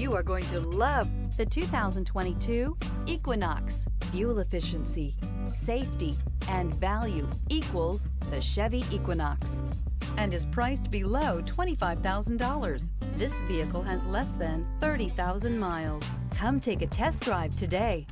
You are going to love the 2022 Equinox. Fuel efficiency, safety, and value equals the Chevy Equinox and is priced below $25,000. This vehicle has less than 30,000 miles. Come take a test drive today.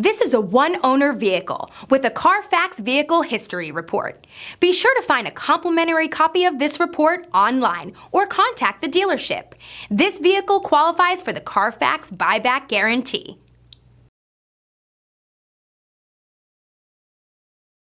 This is a one-owner vehicle with a Carfax Vehicle History Report. Be sure to find a complimentary copy of this report online or contact the dealership. This vehicle qualifies for the Carfax Buyback Guarantee.